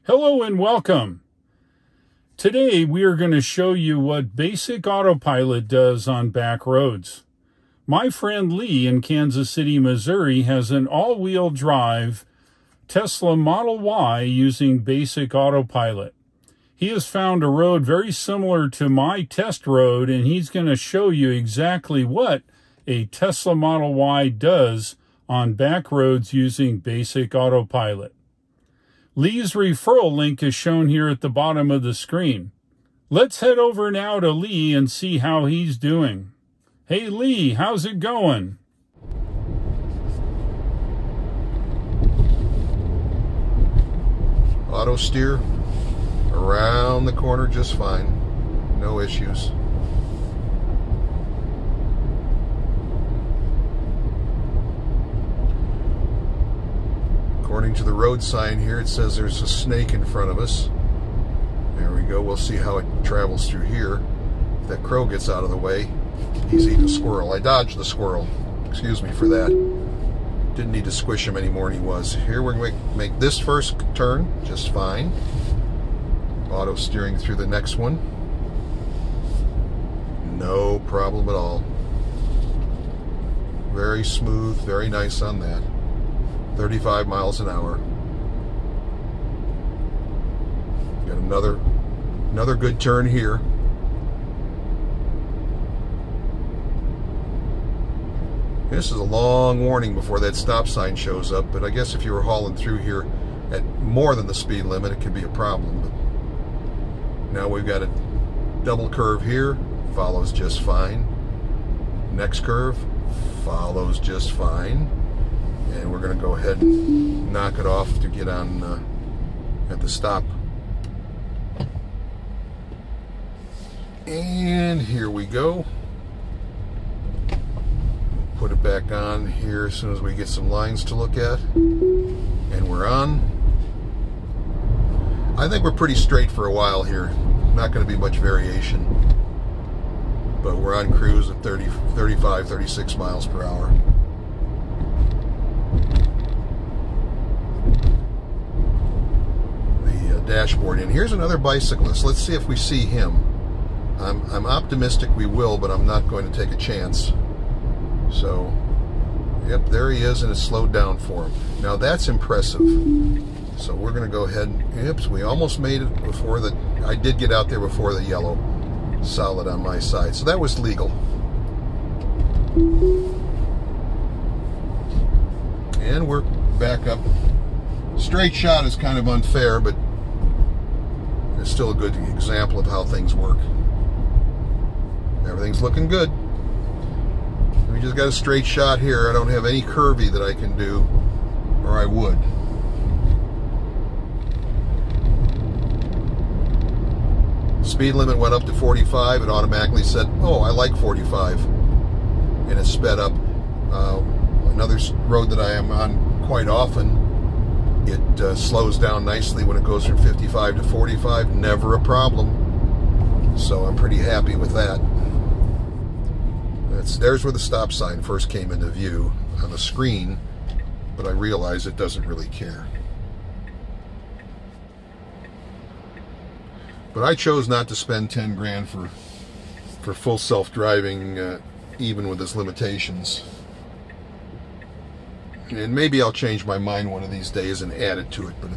Hello and welcome. Today we are going to show you what BASIC AutoPilot does on Backroads. My friend Lee in Kansas City, Missouri has an all-wheel drive Tesla Model Y using BASIC AutoPilot. He has found a road very similar to my test road, and he's going to show you exactly what a Tesla Model Y does on Backroads using BASIC AutoPilot. Lee's referral link is shown here at the bottom of the screen. Let's head over now to Lee and see how he's doing. Hey Lee, how's it going? Auto steer around the corner just fine. No issues. According to the road sign here, it says there's a snake in front of us. There we go. We'll see how it travels through here. If that crow gets out of the way, he's eating a squirrel. I dodged the squirrel. Excuse me for that. Didn't need to squish him anymore than he was. Here we're going to make this first turn just fine. Auto steering through the next one. No problem at all. Very smooth, very nice on that. 35 miles an hour. Got another good turn here. This is a long warning before that stop sign shows up, but I guess if you were hauling through here at more than the speed limit, it could be a problem. But now we've got a double curve here, follows just fine. Next curve follows just fine. And we're going to go ahead and knock it off to get on at the stop. And here we go. Put it back on here as soon as we get some lines to look at. And we're on. I think we're pretty straight for a while here. Not going to be much variation. But we're on cruise at 35, 36 miles per hour. Dashboard in. Here's another bicyclist. Let's see if we see him. I'm optimistic we will, but I'm not going to take a chance. So, yep, there he is, and it's slowed down for him. Now that's impressive. So we're going to go ahead and, oops, we almost made it before the, I did get out there before the yellow solid on my side. So that was legal. And we're back up. Straight shot is kind of unfair, but it's still a good example of how things work. Everything's looking good. We just got a straight shot here. I don't have any curvy that I can do, or I would. Speed limit went up to 45. It automatically said, oh, I like 45. And it sped up. Another road that I am on quite often, it slows down nicely when it goes from 55 to 45. Never a problem. So I'm pretty happy with that. There's where the stop sign first came into view on the screen, but I realize it doesn't really care. But I chose not to spend 10 grand for full self-driving, even with its limitations. And maybe I'll change my mind one of these days and add it to it. But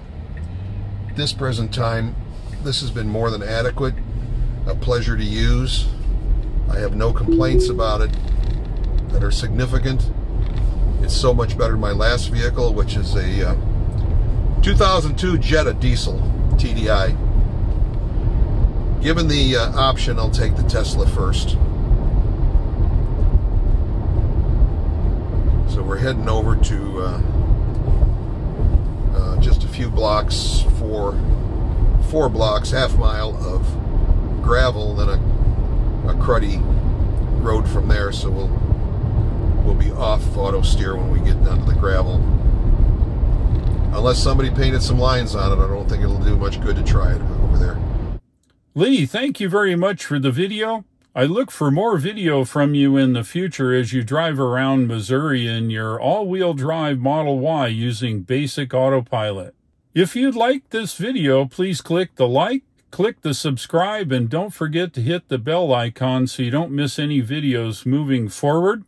at this present time, this has been more than adequate. A pleasure to use. I have no complaints about it that are significant. It's so much better than my last vehicle, which is a 2002 Jetta diesel TDI. Given the option, I'll take the Tesla first. So we're heading over to just a few blocks, four blocks, half mile of gravel, then a cruddy road from there. So we'll be off auto steer when we get down to the gravel. Unless somebody painted some lines on it, I don't think it'll do much good to try it over there. Lee, thank you very much for the video. I look for more video from you in the future as you drive around Missouri in your all-wheel drive Model Y using BASIC AutoPilot. If you'd like this video, please click the like, click the subscribe, and don't forget to hit the bell icon so you don't miss any videos moving forward.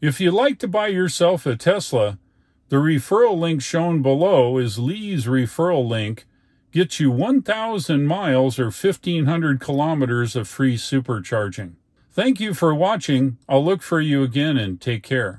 If you'd like to buy yourself a Tesla, the referral link shown below is Lee's referral link. Gets you 1,000 miles or 1,500 kilometers of free supercharging. Thank you for watching. I'll look for you again and take care.